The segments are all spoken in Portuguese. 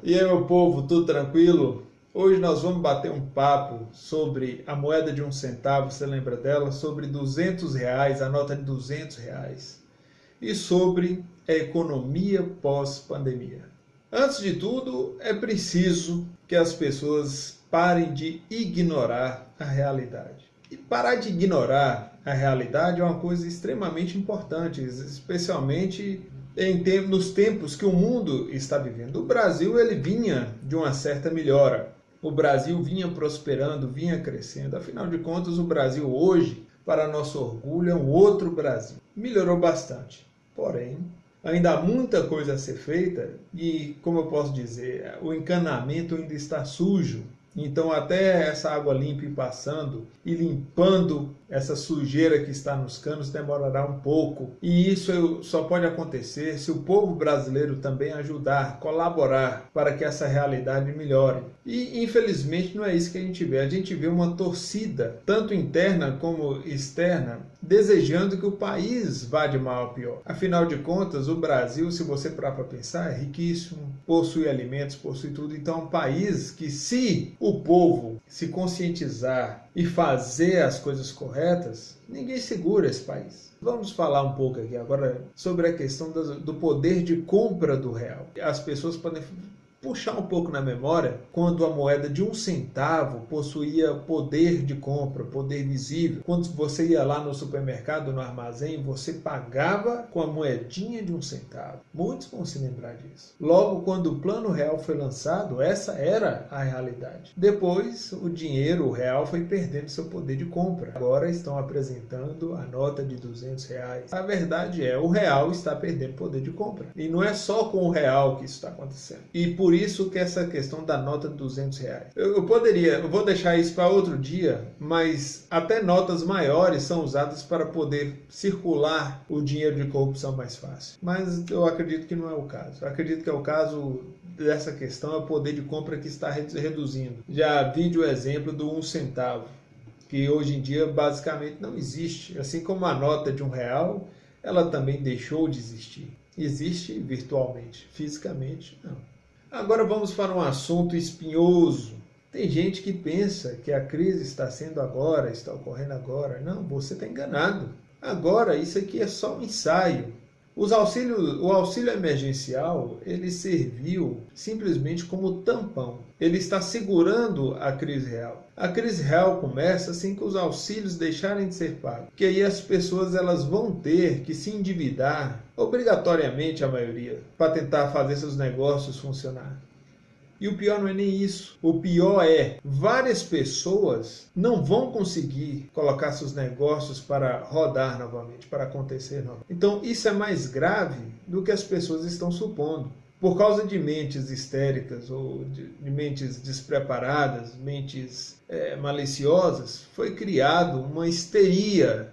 E aí, meu povo, tudo tranquilo? Hoje nós vamos bater um papo sobre a moeda de 1 centavo, você lembra dela? Sobre R$ 200, a nota de R$ 200. E sobre a economia pós-pandemia. Antes de tudo, é preciso que as pessoas parem de ignorar a realidade. E parar de ignorar a realidade é uma coisa extremamente importante, especialmente nos tempos que o mundo está vivendo. O Brasil ele vinha de uma certa melhora. O Brasil vinha prosperando, vinha crescendo. Afinal de contas, o Brasil hoje, para nosso orgulho, é um outro Brasil. Melhorou bastante. Porém, ainda há muita coisa a ser feita e, como eu posso dizer, o encanamento ainda está sujo. Então, até essa água limpa ir passando e limpando essa sujeira que está nos canos demorará um pouco. E isso só pode acontecer se o povo brasileiro também ajudar, colaborar para que essa realidade melhore. E, infelizmente, não é isso que a gente vê. A gente vê uma torcida, tanto interna como externa, desejando que o país vá de mal a pior. Afinal de contas, o Brasil, se você parar para pensar, é riquíssimo, possui alimentos, possui tudo. Então, é um país que, se o povo se conscientizar e fazer as coisas corretas, ninguém segura esse país. Vamos falar um pouco aqui agora sobre a questão do poder de compra do real. As pessoas podem puxar um pouco na memória quando a moeda de 1 centavo possuía poder de compra, poder visível. Quando você ia lá no supermercado, no armazém, você pagava com a moedinha de 1 centavo. Muitos vão se lembrar disso. Logo, quando o Plano Real foi lançado, essa era a realidade. Depois, o dinheiro, o real, foi perdendo seu poder de compra. Agora estão apresentando a nota de R$ 200. A verdade é, o real está perdendo poder de compra. E não é só com o real que isso está acontecendo. E por isso que essa questão da nota de R$ 200. Eu vou deixar isso para outro dia, mas até notas maiores são usadas para poder circular o dinheiro de corrupção mais fácil. Mas eu acredito que não é o caso. Eu acredito que é o caso dessa questão, é o poder de compra que está reduzindo. Já vi o exemplo do 1 centavo, que hoje em dia basicamente não existe. Assim como a nota de R$ 1, ela também deixou de existir. Existe virtualmente, fisicamente não. Agora vamos para um assunto espinhoso. Tem gente que pensa que a crise está ocorrendo agora. Não, você está enganado. Agora, isso aqui é só um ensaio. O auxílio emergencial, ele serviu simplesmente como tampão. Ele está segurando a crise real. A crise real começa assim que os auxílios deixarem de ser pagos. Porque aí as pessoas elas vão ter que se endividar, obrigatoriamente a maioria, para tentar fazer seus negócios funcionar. E o pior não é nem isso. O pior é, várias pessoas não vão conseguir colocar seus negócios para rodar novamente, para acontecer novamente. Então isso é mais grave do que as pessoas estão supondo. Por causa de mentes histéricas ou de mentes despreparadas, mentes maliciosas, foi criado uma histeria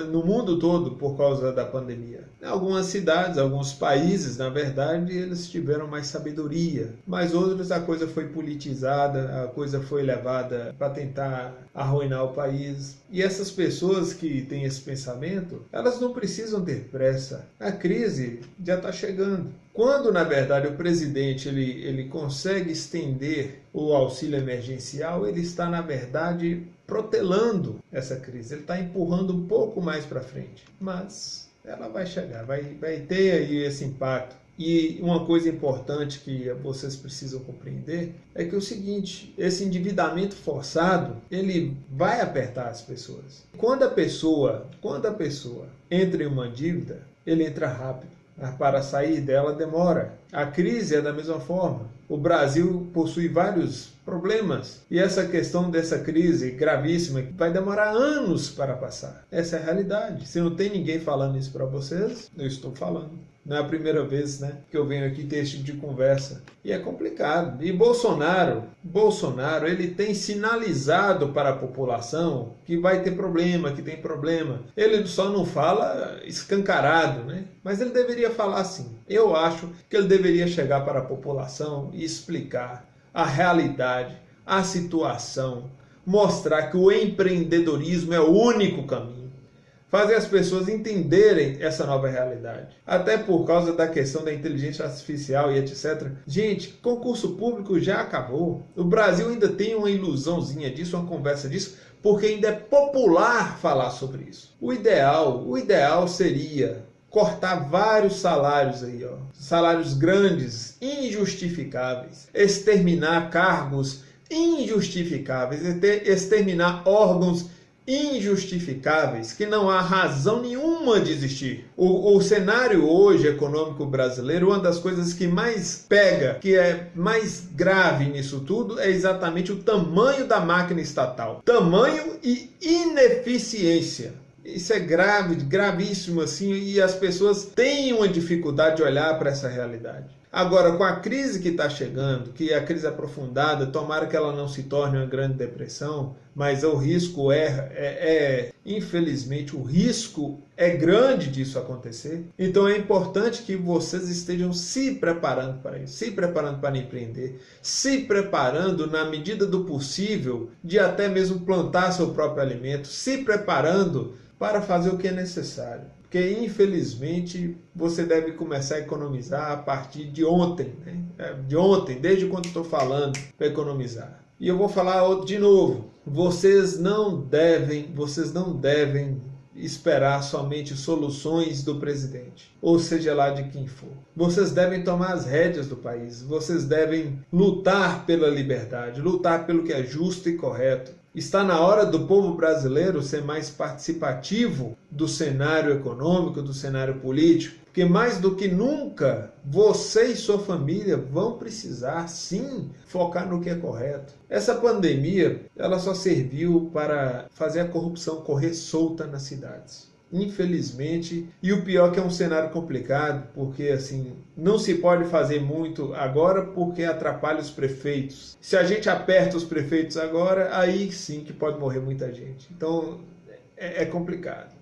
no mundo todo por causa da pandemia. Em algumas cidades, alguns países, na verdade, eles tiveram mais sabedoria, mas outros a coisa foi politizada, a coisa foi levada para tentar arruinar o país. E essas pessoas que têm esse pensamento, elas não precisam ter pressa. A crise já está chegando. Quando, na verdade, o presidente ele consegue estender o auxílio emergencial, ele está, na verdade, protelando essa crise. Ele está empurrando um pouco mais para frente. Mas ela vai chegar, vai ter aí esse impacto. E uma coisa importante que vocês precisam compreender é que é o seguinte, esse endividamento forçado, ele vai apertar as pessoas. Quando a pessoa entra em uma dívida, ele entra rápido. Para sair dela demora. A crise é da mesma forma. O Brasil possui vários problemas e essa questão dessa crise gravíssima vai demorar anos para passar. Essa é a realidade. Se não tem ninguém falando isso para vocês, eu estou falando. Não é a primeira vez, que eu venho aqui ter esse tipo de conversa. E é complicado. E Bolsonaro, ele tem sinalizado para a população que vai ter problema, que tem problema. Ele só não fala escancarado, Mas ele deveria falar assim. Eu acho que ele deveria chegar para a população e explicar a realidade, a situação, mostrar que o empreendedorismo é o único caminho. fazer as pessoas entenderem essa nova realidade. Até por causa da questão da inteligência artificial e etc. Gente, concurso público já acabou. O Brasil ainda tem uma ilusãozinha disso, uma conversa disso, porque ainda é popular falar sobre isso. O ideal seria cortar vários salários aí, ó. Salários grandes, injustificáveis. Exterminar cargos injustificáveis. Exterminar órgãos injustificáveis, que não há razão nenhuma de existir. O cenário hoje econômico brasileiro, uma das coisas que mais pega, que é mais grave nisso tudo, é exatamente o tamanho da máquina estatal. Tamanho e ineficiência. Isso é grave, gravíssimo assim, e as pessoas têm uma dificuldade de olhar para essa realidade. Agora, com a crise que está chegando, que é a crise aprofundada, tomara que ela não se torne uma grande depressão, mas o risco infelizmente, o risco é grande disso acontecer. Então é importante que vocês estejam se preparando para isso, se preparando para empreender, se preparando na medida do possível de até mesmo plantar seu próprio alimento, se preparando para fazer o que é necessário. Porque, infelizmente, você deve começar a economizar a partir de ontem, né? De ontem, desde quando estou falando para economizar. E eu vou falar de novo, vocês não devem esperar somente soluções do presidente, ou seja lá de quem for. Vocês devem tomar as rédeas do país, vocês devem lutar pela liberdade, lutar pelo que é justo e correto. Está na hora do povo brasileiro ser mais participativo do cenário econômico, do cenário político, porque mais do que nunca, você e sua família vão precisar, sim, focar no que é correto. Essa pandemia, ela só serviu para fazer a corrupção correr solta nas cidades. Infelizmente, e o pior que é um cenário complicado, porque assim, não se pode fazer muito agora porque atrapalha os prefeitos. Se a gente aperta os prefeitos agora, aí sim que pode morrer muita gente. Então, é complicado,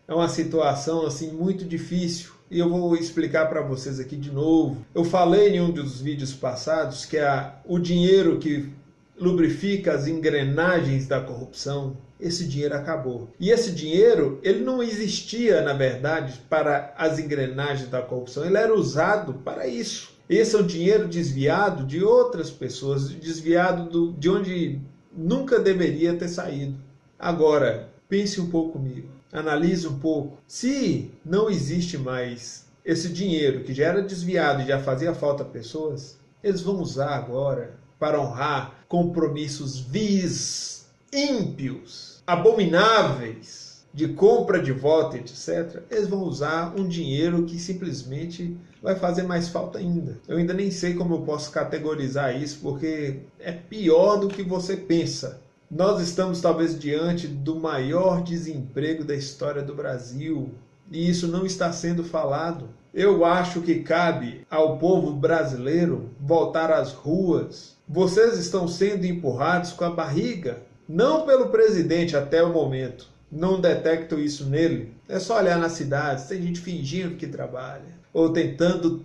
é uma situação assim muito difícil. E eu vou explicar para vocês aqui de novo. Eu falei em um dos vídeos passados que o dinheiro que lubrifica as engrenagens da corrupção, esse dinheiro acabou. E esse dinheiro, ele não existia, na verdade, para as engrenagens da corrupção. Ele era usado para isso. Esse é um dinheiro desviado de outras pessoas, desviado de onde nunca deveria ter saído. Agora, pense um pouco comigo. Analise um pouco. Se não existe mais esse dinheiro que já era desviado e já fazia falta a pessoas, eles vão usar agora para honrar compromissos vis, ímpios, abomináveis, de compra de voto, etc. Eles vão usar um dinheiro que simplesmente vai fazer mais falta ainda. Eu ainda nem sei como eu posso categorizar isso, porque é pior do que você pensa. Nós estamos talvez diante do maior desemprego da história do Brasil, e isso não está sendo falado. Eu acho que cabe ao povo brasileiro voltar às ruas. Vocês estão sendo empurrados com a barriga, não pelo presidente até o momento. Não detecto isso nele. É só olhar nas cidades, tem gente fingindo que trabalha, ou tentando,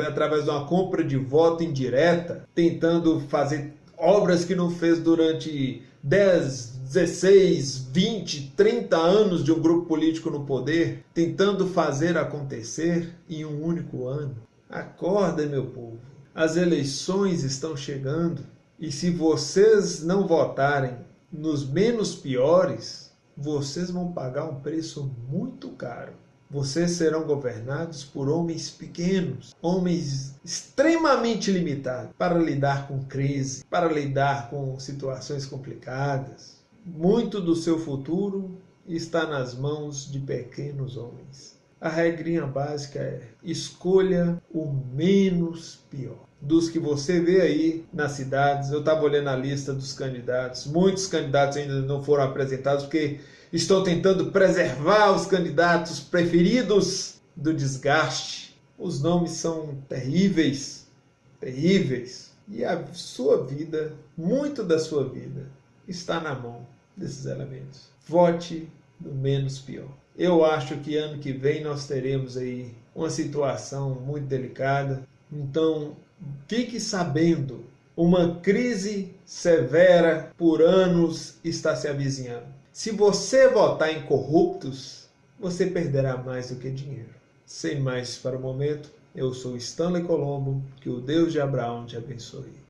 através de uma compra de voto indireta, tentando fazer obras que não fez durante 10, 16, 20, 30 anos de um grupo político no poder, tentando fazer acontecer em um único ano. Acorda, meu povo. As eleições estão chegando e se vocês não votarem nos menos piores, vocês vão pagar um preço muito caro. Vocês serão governados por homens pequenos, homens extremamente limitados para lidar com crise, para lidar com situações complicadas. Muito do seu futuro está nas mãos de pequenos homens. A regrinha básica é: escolha o menos pior. Dos que você vê aí nas cidades, eu estava olhando a lista dos candidatos, muitos candidatos ainda não foram apresentados porque estou tentando preservar os candidatos preferidos do desgaste. Os nomes são terríveis, terríveis. E a sua vida, muito da sua vida, está na mão desses elementos. Vote no menos pior. Eu acho que ano que vem nós teremos aí uma situação muito delicada. Então, fique sabendo, uma crise severa por anos está se avizinhando. Se você votar em corruptos, você perderá mais do que dinheiro. Sem mais para o momento, eu sou Stanley Colombo, que o Deus de Abraão te abençoe.